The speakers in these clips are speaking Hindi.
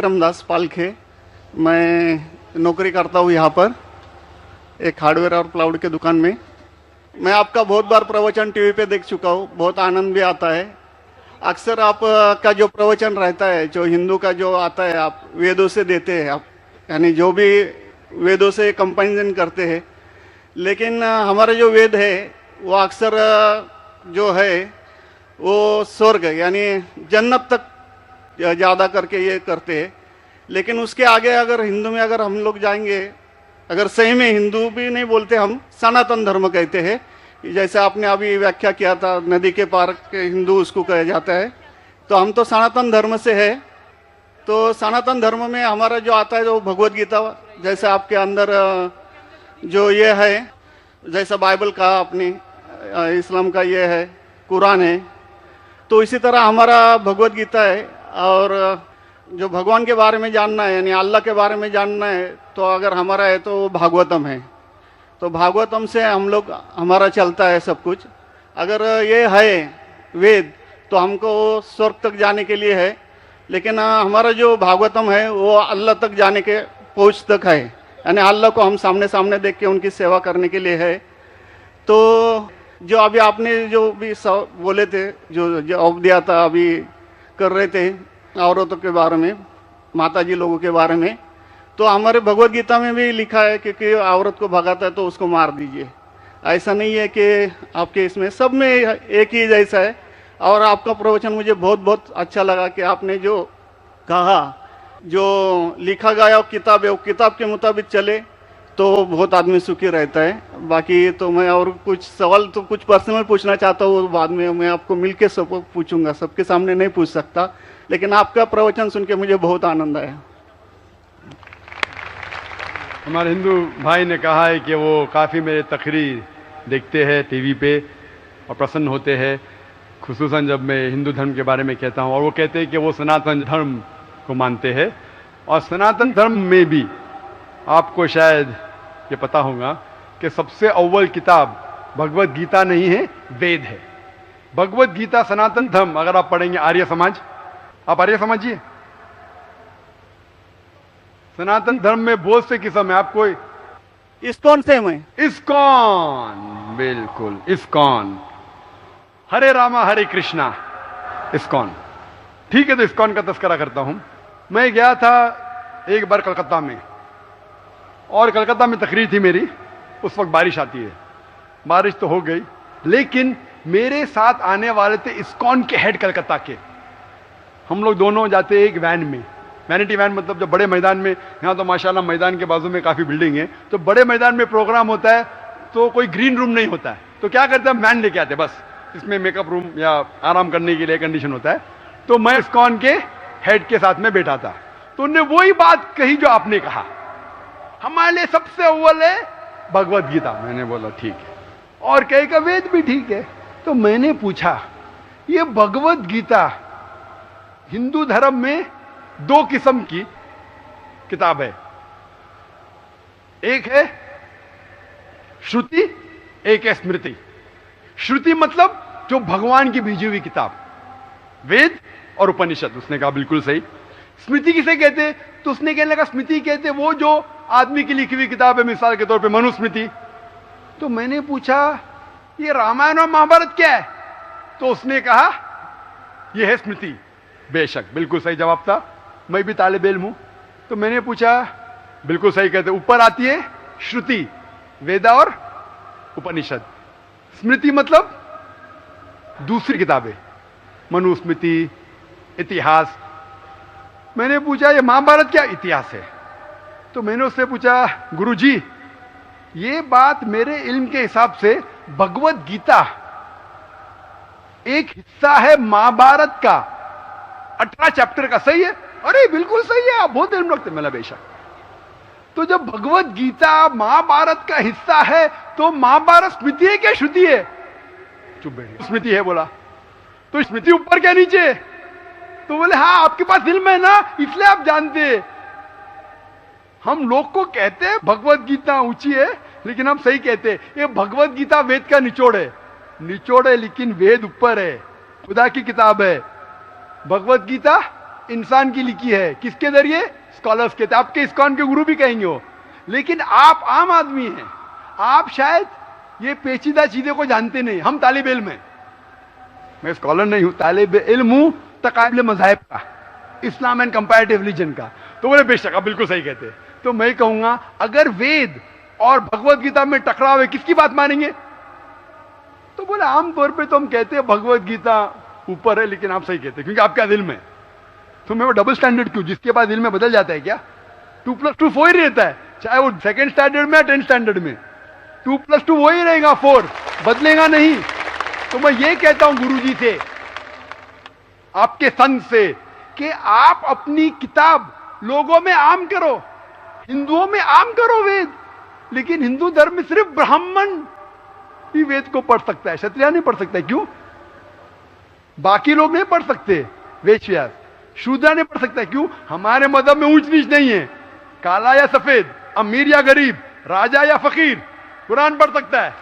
रामदास पालखे। मैं नौकरी करता हूँ यहाँ पर एक हार्डवेयर और क्लाउड के दुकान में। मैं आपका बहुत बार प्रवचन टीवी पे देख चुका हूँ, बहुत आनंद भी आता है। अक्सर आप का जो प्रवचन रहता है, जो हिंदू का जो आता है, आप वेदों से देते हैं, आप यानी जो भी वेदों से कंपेरिजन करते हैं। लेकिन हमारा जो वेद है वो अक्सर जो है वो स्वर्ग यानी जन्नत तक ज़्यादा करके ये करते हैं। लेकिन उसके आगे अगर हिंदू में अगर हम लोग जाएंगे, अगर सही में हिंदू भी नहीं बोलते, हम सनातन धर्म कहते हैं। जैसे आपने अभी व्याख्या किया था, नदी के पार के हिंदू उसको कहा जाता है। तो हम तो सनातन धर्म से है। तो सनातन धर्म में हमारा जो आता है जो भगवत गीता, जैसे आपके अंदर जो ये है, जैसा बाइबल का अपनी इस्लाम का ये है, कुरान है, तो इसी तरह हमारा भगवत गीता है। और जो भगवान के बारे में जानना है यानी अल्लाह के बारे में जानना है, तो अगर हमारा है तो भागवतम है। तो भागवतम से हम लोग हमारा चलता है सब कुछ। अगर ये है वेद तो हमको स्वर्ग तक जाने के लिए है। लेकिन हमारा जो भागवतम है वो अल्लाह तक जाने के पहुँच तक है, यानी अल्लाह को हम सामने सामने देख के उनकी सेवा करने के लिए है। तो जो अभी आपने जो भी बोले थे, जो जवाब दिया था, अभी कर रहे थे औरतों के बारे में, माताजी लोगों के बारे में, तो हमारे भगवत गीता में भी लिखा है कि औरत को भगाता है तो उसको मार दीजिए। ऐसा नहीं है कि आपके इसमें सब में एक ही जैसा है। और आपका प्रवचन मुझे बहुत बहुत अच्छा लगा कि आपने जो कहा, जो लिखा गया किताब है वो किताब के मुताबिक चले तो बहुत आदमी सुखी रहता है। बाकी तो मैं और कुछ सवाल तो कुछ पर्सनल पूछना चाहता हूँ, बाद में मैं आपको मिलके सब पूछूंगा, सबके सामने नहीं पूछ सकता। लेकिन आपका प्रवचन सुन के मुझे बहुत आनंद आया। हमारे हिंदू भाई ने कहा है कि वो काफ़ी मेरे तकरीर देखते हैं टीवी पे और प्रसन्न होते हैं, खुसूसन जब मैं हिंदू धर्म के बारे में कहता हूँ। और वो कहते हैं कि वो सनातन धर्म को मानते हैं। और सनातन धर्म में भी आपको शायद ये पता होगा कि सबसे अव्वल किताब भगवत गीता नहीं है, वेद है। भगवत गीता सनातन धर्म अगर आप पढ़ेंगे, आर्य समाज, आप आर्य समझिए, सनातन धर्म में बहुत से किस्म है। आपको इस्कॉन से मैं इस्कॉन, बिल्कुल इस्कॉन, हरे रामा हरे कृष्णा, इस्कॉन, ठीक है। तो इस्कॉन का तस्करा करता हूं। मैं गया था एक बार कलकत्ता में, और कलकत्ता में तकरीर थी मेरी। उस वक्त बारिश आती है, बारिश तो हो गई, लेकिन मेरे साथ आने वाले थे इस्कॉन के हेड कलकत्ता के। हम लोग दोनों जाते एक वैन में, वैनिटी वैन, मतलब जो बड़े मैदान में, यहाँ तो माशाल्लाह मैदान के बाजू में काफ़ी बिल्डिंग है, तो बड़े मैदान में प्रोग्राम होता है तो कोई ग्रीन रूम नहीं होता है, तो क्या करते हैं, वैन लेके आते, बस इसमें मेकअप रूम या आराम करने के लिए कंडीशन होता है। तो मैं इस्कॉन के हेड के साथ में बैठा था, तो उन्होंने वही बात कही जो आपने कहा, हमारे लिए सबसे अव्वल है भगवत गीता। मैंने बोला ठीक है, और कहे का वेद भी ठीक है। तो मैंने पूछा, ये भगवत गीता हिंदू धर्म में दो किस्म की किताब है, एक है श्रुति, एक है स्मृति। श्रुति मतलब जो भगवान की भेजी हुई किताब, वेद और उपनिषद। उसने कहा बिल्कुल सही। स्मृति किसे कहते, तो उसने कहने लगा स्मृति कहते वो जो आदमी की लिखी हुई किताब है, मिसाल के तौर पे मनुस्मृति। तो मैंने पूछा ये रामायण और महाभारत क्या है, तो उसने कहा यह है स्मृति। बेशक बिल्कुल सही जवाब था, मैं भी तालिब इल्म हूं। तो मैंने पूछा, बिल्कुल सही कहते, ऊपर आती है श्रुति, वेदा और उपनिषद। स्मृति मतलब दूसरी किताबें, मनुस्मृति, इतिहास। मैंने पूछा ये महाभारत क्या इतिहास है, तो मैंने उससे पूछा गुरुजी ये बात मेरे इल्म के हिसाब से भगवत गीता एक हिस्सा है महाभारत का, 18 चैप्टर का, सही है? अरे बिल्कुल सही है, आप बहुत इल्म रखते। मेरा बेशक। तो जब भगवत गीता महाभारत का हिस्सा है तो महाभारत स्मृति है क्या श्रुति है? चुप बैठिए। स्मृति है बोला, तो स्मृति ऊपर क्या नीचे? तो बोले हाँ आपके पास इल्म है ना, इसलिए आप जानते। हम लोग को कहते हैं भगवत गीता ऊंची है, लेकिन हम सही कहते हैं ये भगवत गीता वेद का निचोड़ है। निचोड़ है लेकिन वेद ऊपर है, खुदा की किताब है। भगवत गीता इंसान की लिखी है, किसके जरिए? स्कॉलर्स के। आपके इस्कॉन के गुरु भी कहेंगे वो। लेकिन आप आम आदमी हैं, आप शायद ये पेचीदा चीजें को जानते नहीं। हम तालिब इल्म हैं, मैं स्कॉलर नहीं हूं, तालिब इल्म हूं तकाबले मज़ाहिब का, इस्लाम एंड कंपैरेटिव रिलीजन का। तो बोले बेशक आप बिल्कुल सही कहते हैं। तो मैं कहूंगा अगर वेद और भगवत गीता में टकराव है, किसकी बात मानेंगे? तो बोले आमतौर पे तो हम कहते हैं भगवत गीता ऊपर है, लेकिन आप सही कहते हैं क्योंकि आपका दिल में। तो मैं वो डबल स्टैंडर्ड क्यों? जिसके बाद दिल में बदल जाता है क्या? 2+2 4 ही रहता है, चाहे वो सेकंड स्टैंडर्ड में या 10th स्टैंडर्ड में 2+2 वही रहेगा, 4 बदलेगा नहीं। तो मैं ये कहता हूं गुरुजी से, आपके संत से, कि आप अपनी किताब लोगों में आम करो, हिंदुओं में आम करो वेद। लेकिन हिंदू धर्म में सिर्फ ब्राह्मण ही वेद को पढ़ सकता है, क्षत्रिय नहीं पढ़ सकता है। क्यों? बाकी लोग नहीं पढ़ सकते, वेद व्यास शूद्र नहीं पढ़ सकता। क्यों? हमारे मजहब में ऊंच नीच नहीं है, काला या सफेद, अमीर या गरीब, राजा या फकीर कुरान पढ़ सकता है।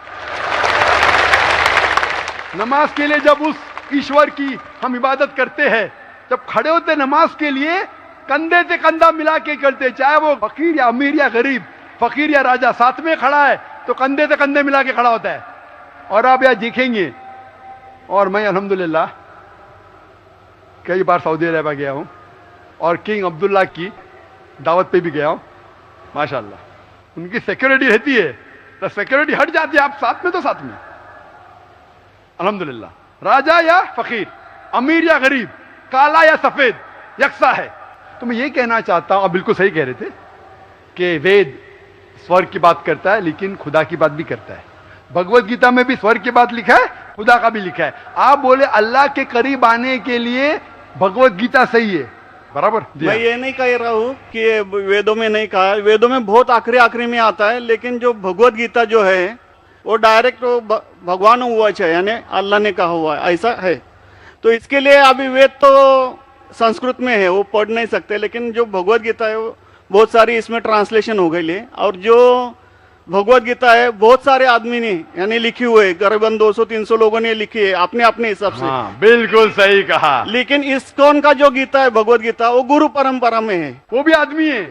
नमाज के लिए जब उस ईश्वर की हम इबादत करते हैं, जब खड़े होते नमाज के लिए कंधे से कंधा मिला के करते, चाहे वो फकीर या अमीर या गरीब, फकीर या राजा साथ में खड़ा है तो कंधे से कंधे मिला के खड़ा होता है। और आप यहां देखेंगे, और मैं अल्हम्दुलिल्लाह कई बार सऊदी अरब गया हूं और किंग अब्दुल्ला की दावत पे भी गया हूं, माशाल्लाह उनकी सिक्योरिटी रहती है, तो सिक्योरिटी हट जाती है, आप साथ में तो साथ में अल्हम्दुलिल्लाह। राजा या फकीर, अमीर या गरीब, काला या सफेद, यकसा है। तो मैं ये कहना चाहता हूं, आप बिल्कुल सही कह रहे थे कि वेद स्वर्ग की बात करता है लेकिन खुदा की बात भी करता है। भगवत गीता में भी स्वर्ग की बात लिखा है, खुदा का भी लिखा है। आप बोले अल्लाह के करीब आने के लिए भगवत गीता सही है, बराबर। मैं ये नहीं कह रहा हूँ कि ये वेदों में नहीं कहा है, वेदों में बहुत आखिरी आखिरी में आता है, लेकिन जो भगवत गीता जो है वो डायरेक्ट भगवान हुआ है, यानी अल्लाह ने कहा हुआ है, ऐसा है। तो इसके लिए अभी वेद तो संस्कृत में है, वो पढ़ नहीं सकते, लेकिन जो भगवत गीता है वो बहुत सारी इसमें ट्रांसलेशन हो गई है। और जो भगवत गीता है बहुत सारे आदमी ने यानी लिखी हुई है, करीबन 200-300 लोगों ने लिखी है अपने अपने हिसाब से। हाँ, बिल्कुल सही कहा। लेकिन इस्कॉन का जो गीता है भगवत गीता, वो गुरु परंपरा में है, वो भी आदमी है,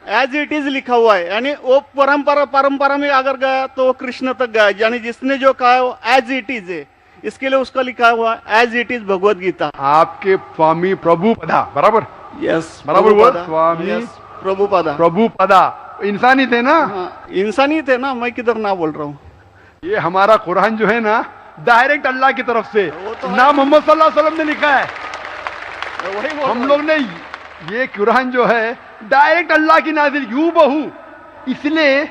एज इट इज लिखा हुआ है। यानी वो परंपरा में अगर गया तो वो कृष्ण तक गया, यानी जिसने जो कहा है वो एज इट इज है, इसके लिए उसका लिखा हुआ है as it is Bhagavad Gita. आपके स्वामी प्रभुपदा, बराबर, यस बराबर हुआ, स्वामी प्रभुपदा। प्रभुपदा इंसानी थे ना? हाँ, इंसानी थे ना, मैं किधर ना बोल रहा हूँ। ये हमारा कुरान जो है ना, डायरेक्ट अल्लाह की तरफ से, तो ना मोहम्मद सल्लल्लाहु अलैहि वसल्लम ने लिखा है। वही हम लोग ने ये कुरान जो है डायरेक्ट अल्लाह की नाज़िल यूं बहू। इसलिए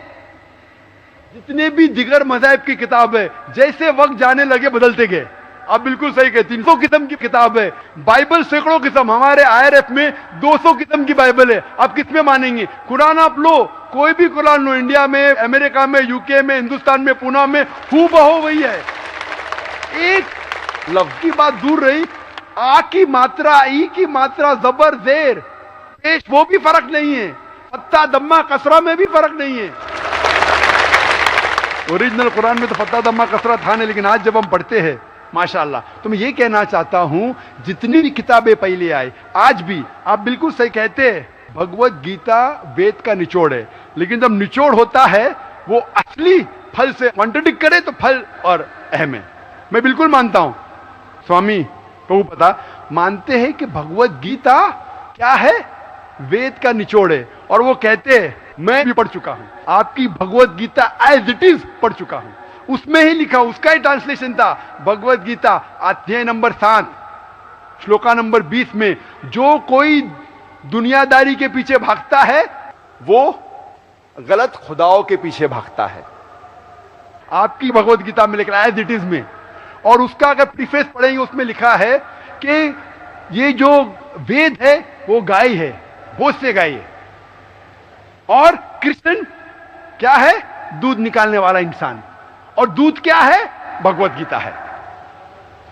जितने भी दिगर मज़ाहिब की किताब है, जैसे वक्त जाने लगे बदलते गए। आप बिल्कुल सही कहते, 300 किस्म की किताब है, बाइबल सैकड़ों किस्म, हमारे IRF में 200 किस्म की बाइबल है। आप किस में मानेंगे? कुरान आप लो, कोई भी कुरान लो, इंडिया में, अमेरिका में, यूके में, हिंदुस्तान में, पूना में, हूबहू वही है। एक लफ्ज की बात दूर रही, आ की मात्रा, ई की मात्रा, जबर जेर पेश, वो भी फर्क नहीं है, फत्ता दम्मा कसरा में भी फर्क नहीं है। ओरिजिनल कुरान में तो फत्ता दम्मा कसरा था नहीं, लेकिन आज जब हम पढ़ते हैं माशाअल्लाह। तो मैं ये कहना चाहता हूं, जितनी भी किताबें पहले आई, आज भी आप बिल्कुल सही कहते हैं, भगवत गीता वेद का निचोड़ है। लेकिन जब निचोड़ होता है वो असली फल से कॉन्ट्रडिक्ट करे तो फल और अहम है। मैं बिल्कुल मानता हूं, स्वामी प्रभुपदा मानते हैं कि भगवत गीता क्या है? वेद का निचोड़ है। और वो कहते हैं, मैं भी पढ़ चुका हूं, आपकी Bhagavad Gita as it is पढ़ चुका हूं, उसमें ही लिखा, उसका ही ट्रांसलेशन था। भगवत गीता अध्याय नंबर 7 श्लोका नंबर 20 में, जो कोई दुनियादारी के पीछे भागता है वो गलत खुदाओं के पीछे भागता है। आपकी भगवत गीता में लिखा है एज इट इज में। और उसका अगर प्रीफेस पढ़ेंगे, उसमें लिखा है कि ये जो वेद है वो गाय है, बहुत से गाय है, और कृष्ण क्या है? दूध निकालने वाला इंसान। और दूध क्या है? भगवत गीता है।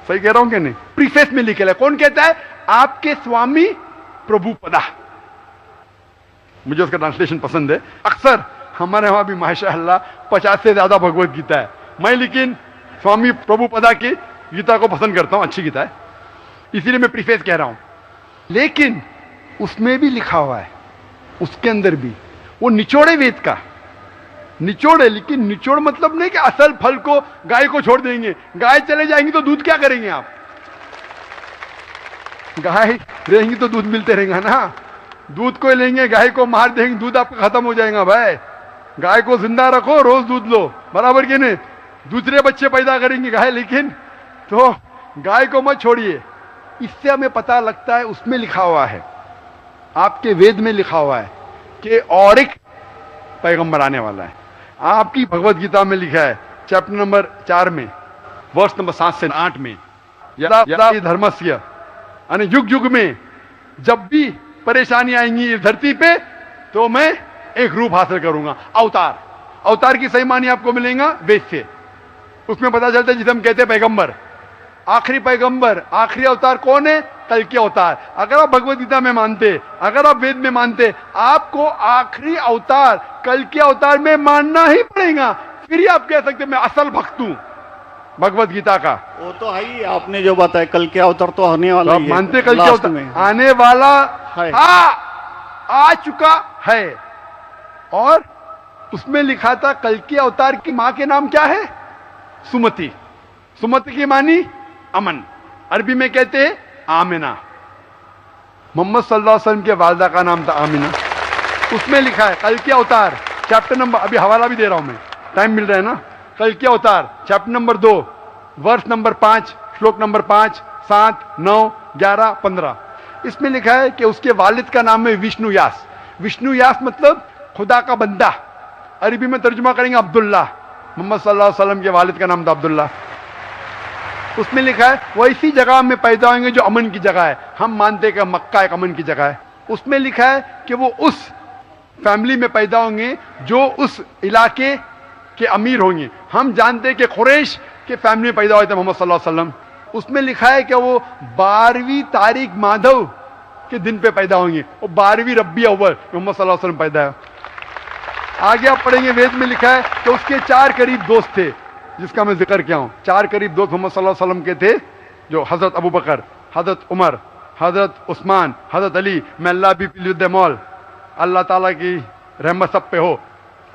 सही कह रहा हूं कि नहीं? प्रीफेस में लिखे है। कौन कहता है? आपके स्वामी प्रभुपदा। मुझे उसका ट्रांसलेशन पसंद है। अक्सर हमारे वहां भी माशाअल्लाह 50 से ज्यादा भगवत गीता है। मैं लेकिन स्वामी प्रभुपदा की गीता को पसंद करता हूं, अच्छी गीता है, इसीलिए मैं प्रीफेस कह रहा हूं। लेकिन उसमें भी लिखा हुआ है, उसके अंदर भी वो निचोड़ है वेद का, निचोड़ है। लेकिन निचोड़ मतलब नहीं कि असल फल को गाय को छोड़ देंगे, गाय चले जाएंगी तो दूध क्या करेंगे आप? गाय रहेंगी तो दूध मिलते रहेगा ना, दूध को लेंगे गाय को मार देंगे, दूध आपका खत्म हो जाएगा भाई। गाय को जिंदा रखो, रोज दूध लो, बराबर कि नहीं? दूसरे बच्चे पैदा करेंगे गाय, लेकिन तो गाय को मत छोड़िए। इससे हमें पता लगता है, उसमें लिखा हुआ है, आपके वेद में लिखा हुआ है कि और एक पैगंबर आने वाला है। आपकी भगवत गीता में लिखा है चैप्टर नंबर 4 में वर्ष नंबर 7 से 8 में, यदा धर्मस्य, यानी युग युग में जब भी परेशानी आएंगी इस धरती पे तो मैं एक रूप हासिल करूंगा, अवतार। अवतार की सही मानी आपको मिलेगा वेद से, उसमें पता चलता है जिसे हम कहते हैं पैगंबर। आखिरी पैगंबर, आखिरी अवतार कौन है? कल के अवतार। अगर आप भगवत गीता में मानते, अगर आप वेद में मानते, आपको आखिरी अवतार कल के अवतार में मानना ही पड़ेगा, फिर ही आप कह सकते मैं असल भक्त हूं भगवत गीता का। वो तो है ही, आपने जो बताया कल के अवतार तो आने वाला तो आप ही है, मानते कल के लास्ट अवतार में। आने वाला है। आ चुका है। और उसमें लिखा था कल के अवतार की मां के नाम क्या है? सुमति। सुमति की मानी अमन, अरबी में कहते हैं आमिना। मोहम्मद सल्लल्लाहु अलैहि वसल्लम के वालदा का नाम था आमिना। उसमें लिखा है कल के अवतार, चैप्टर नंबर, अभी हवाला भी दे रहा हूं मैं, टाइम मिल रहा है ना। कल के अवतार चैप्टर नंबर 2 वर्ष नंबर 5 श्लोक नंबर 5, 7, 9, 11, 15। इसमें लिखा है कि उसके वालिद का नाम है विष्णु यास। विष्णु यास मतलब खुदा का बंदा, अरबी में तर्जुमा करेंगे अब्दुल्ला। मोहम्मद सल्लल्लाहु अलैहि वसल्लम के वालिद का नाम था अब्दुल्ला। उसमें लिखा है वो इसी जगह में पैदा होंगे जो अमन की जगह है। हम मानते हैं कि मक्का एक अमन की जगह है। उसमें लिखा है कि वो उस फैमिली में पैदा होंगे जो उस इलाके के अमीर होंगे। हम जानते हैं कि कुरैश के फैमिली में पैदा हुए थे मोहम्मद सल्लल्लाहु अलैहि वसल्लम। उसमें लिखा है कि वो 12वीं तारीख माधव के दिन पे पैदा होंगे, वो 12वीं रब्बी अव्वल मोहम्मद सल्लल्लाहु अलैहि वसल्लम पैदा है। आगे आप पढ़ेंगे, वेद में लिखा है कि उसके 4 करीब दोस्त थे, जिसका मैं जिक्र किया हूं। 4 करीब दोस्त मोहम्मद सल्लल्लाहु अलैहि वसल्लम के थे, जो हजरत अबू बकर, हजरत उमर, हजरत उस्मान, हजरत अली। मैं अल्लाह भी मौल, अल्लाह ताला की रहमत सब पे हो।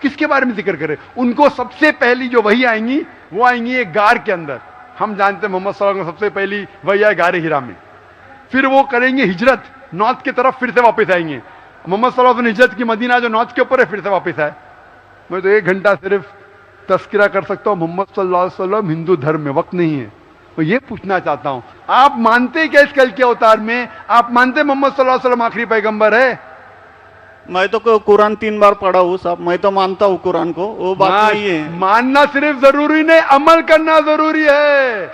किसके बारे में जिक्र करें? उनको सबसे पहली जो वही आएंगी वो आएंगी एक गार के अंदर। हम जानते हैं मोहम्मद सल्लल्लाहु अलैहि वसल्लम सबसे पहली वही आए गारे हिरा में। फिर वो करेंगे हिजरत, नॉर्थ की तरफ फिर से वापस आएंगे। मोहम्मद सल्लल्लाहु अलैहि वसल्लम हिजरत की मदीना जो नॉर्थ के ऊपर है, फिर से वापस आए। मैं तो 1 घंटा सिर्फ तस्करा कर सकता हूं मोहम्मद सल्लल्लाहु अलैहि वसल्लम हिंदू धर्म में, वक्त नहीं है। मैं ये पूछना चाहता हूं, आप मानते क्या इस कल के अवतार में? आप मानते मोहम्मद सल्लल्लाहु अलैहि वसल्लम आखिरी पैगंबर है? मैं तो कुरान 3 बार पढ़ा हूँ साहब, मैं तो मानता हूँ कुरान को, वो बात नहीं है। मानना सिर्फ जरूरी नहीं, अमल करना जरूरी है।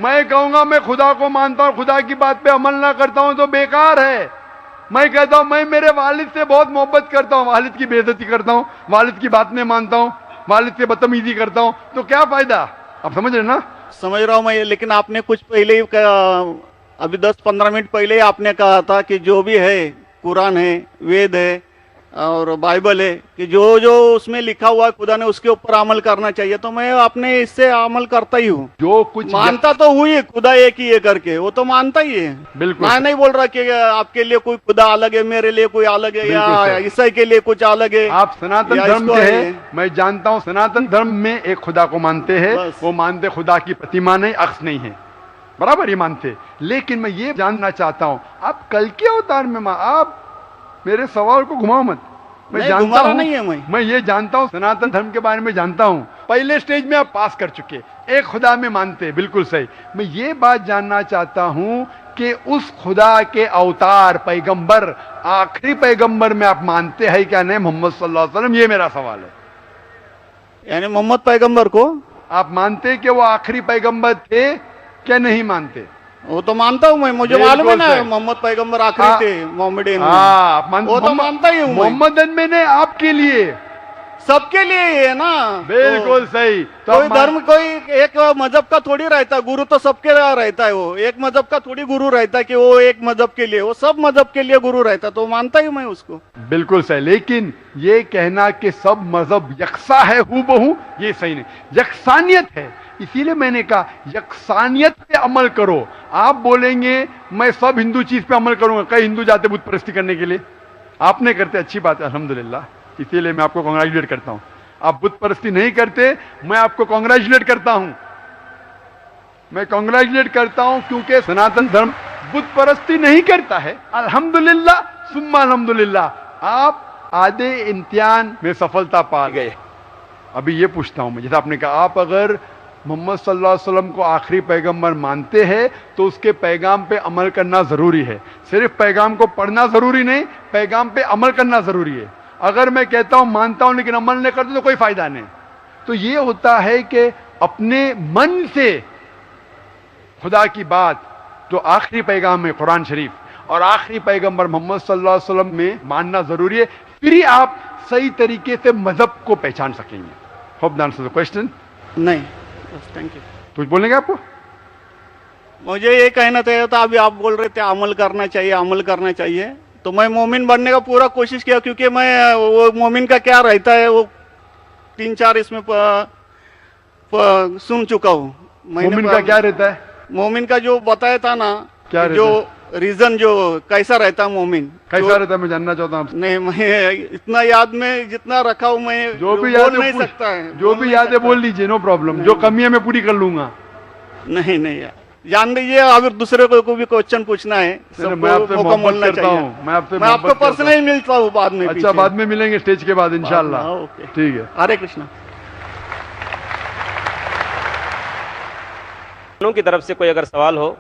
मैं कहूंगा मैं खुदा को मानता हूं, खुदा की बात पे अमल ना करता हूं तो बेकार है। मैं कहता हूं मैं मेरे वालिद से बहुत मोहब्बत करता हूं, वालिद की बेइज्जती करता हूं, वालिद की बात नहीं मानता हूं, वालिद से बदतमीजी करता हूं, तो क्या फायदा? आप समझ रहे ना? समझ रहा हूँ मैं, लेकिन आपने कुछ पहले ही अभी 10-15 मिनट पहले ही आपने कहा था कि जो भी है, कुरान है, वेद है और बाइबल है, कि जो जो उसमें लिखा हुआ है खुदा ने उसके ऊपर अमल करना चाहिए। तो मैं अपने इससे अमल करता ही हूँ, जो कुछ मानता तो हुई है खुदा एक ही है करके, वो तो मानता ही है। बिल्कुल मैं नहीं बोल रहा कि आपके लिए कोई खुदा अलग है, मेरे लिए कोई अलग है, या ईसाई के लिए कुछ अलग है। आप सनातन धर्म के हैं, मैं जानता हूँ सनातन धर्म में एक खुदा को मानते हैं। वो मानते खुदा की प्रतिमा नहीं, अक्स नहीं है, बराबर ये मानते। लेकिन मैं ये जानना चाहता हूँ, आप कल के अवतार में आप मेरे सवाल को घुमाओ मत। मैं जानता हूं, नहीं है मैं ये जानता हूं, सनातन धर्म के बारे में जानता हूं। पहले स्टेज में आप पास कर चुके, एक खुदा में मानते, बिल्कुल सही। मैं ये बात जानना चाहता हूं कि उस खुदा के अवतार पैगंबर, आखिरी पैगंबर में आप मानते हैं क्या नहीं मोहम्मद सल्लल्लाहु अलैहि वसल्लम? ये मेरा सवाल है। यानी मोहम्मद पैगंबर को आप मानते कि वो आखिरी पैगंबर थे क्या नहीं मानते? वो तो मानता हूँ मैं, मुझे मालूम है ना मोहम्मद पैगंबर आखिरी थे मोहम्मदन। वो तो मानता ही हूँ। मोहम्मदन मैंने आपके लिए सबके लिए ही है ना। बिल्कुल सही। तो कोई अब धर्म कोई एक मजहब का थोड़ी रहता है, गुरु तो सबके लिए रहता है। वो एक मजहब का थोड़ी गुरु रहता है कि वो एक मजहब के लिए, वो सब मजहब के लिए गुरु रहता है, तो मानता ही मैं उसको। बिल्कुल सही, लेकिन ये कहना कि सब मजहब यकसा है हूबहू, ये सही नहीं। यकसानियत है, इसीलिए मैंने कहा यकसानियत पे अमल करो। आप बोलेंगे मैं सब हिंदू चीज पे अमल करूंगा, कई हिंदू जाते बुत परस्ती करने के लिए, आप नहीं करते, अच्छी बात है अल्हम्दुलिल्लाह, इसीलिए मैं आपको कांग्रेचुलेट करता हूं। आप बुत परस्ती नहीं करते, मैं आपको कांग्रेचुलेट करता हूं। मैं कांग्रेचुलेट करता हूं क्योंकि सनातन धर्म बुत परस्ती नहीं करता है। अल्हम्दुलिल्लाह सुम्मा अल्हम्दुलिल्लाह, आप आधे इम्तिहान में सफलता पा गए। अभी ये पूछता हूं मैं, जैसे आपने कहा, आप अगर मोहम्मद सल्लल्लाहु अलैहि वसल्लम को आखिरी पैगंबर मानते हैं तो उसके पैगाम पे अमल करना जरूरी है। सिर्फ पैगाम को पढ़ना जरूरी नहीं, पैगाम पे अमल करना जरूरी है। अगर मैं कहता हूं मानता हूं लेकिन अमल नहीं करता तो कोई फायदा नहीं। तो ये होता है कि अपने मन से खुदा की बात जो आखिरी पैगाम है कुरान शरीफ और आखिरी पैगंबर मोहम्मद सल्लल्लाहु अलैहि वसल्लम में मानना जरूरी है, फिर ही आप सही तरीके से मजहब को पहचान सकेंगे। Hope the answer the question. नहीं, थैंक यू। कुछ बोलेंगे आपको? मुझे ये कहना चाहिए था, अभी आप बोल रहे थे अमल करना चाहिए, अमल करना चाहिए, तो मैं मोमिन बनने का पूरा कोशिश किया, क्योंकि मैं वो मोमिन का क्या रहता है वो 3-4 इसमें सुन चुका हूँ। मोमिन का क्या रहता है? मोमिन का जो बताया था ना, क्या जो रीजन जो कैसा रहता है मोमिन, कैसा रहता है मैं जानना चाहता हूँ। नहीं, मैं इतना याद में जितना रखा हूँ मैं जो भी याद बोल नहीं है सकता है, जो भी याद है बोल लीजिए, नो प्रॉब्लम। जो कमी है मैं पूरी कर लूंगा। नहीं यार, जान लीजिए, अगर दूसरे को भी क्वेश्चन पूछना है, मैं आपसे मोहब्बत करता हूँ, मैं आपको पर्सनली मिलता हूँ बाद में। अच्छा, बाद में मिलेंगे स्टेज के बाद इंशाल्लाह। ठीक है, हरे कृष्णा। बहनों की तरफ से कोई अगर सवाल हो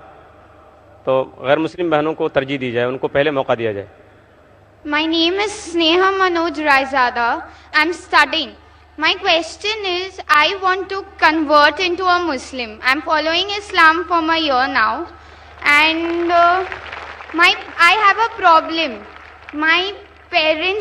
तो गैर मुस्लिम बहनों को तरजीह दी जाए, उनको पहले मौका दिया जाए। My name is Sneha Manoj Raizada. I'm studying. My question is, I want to convert into a Muslim. I'm following Islam for a year now, and I have a problem. My parents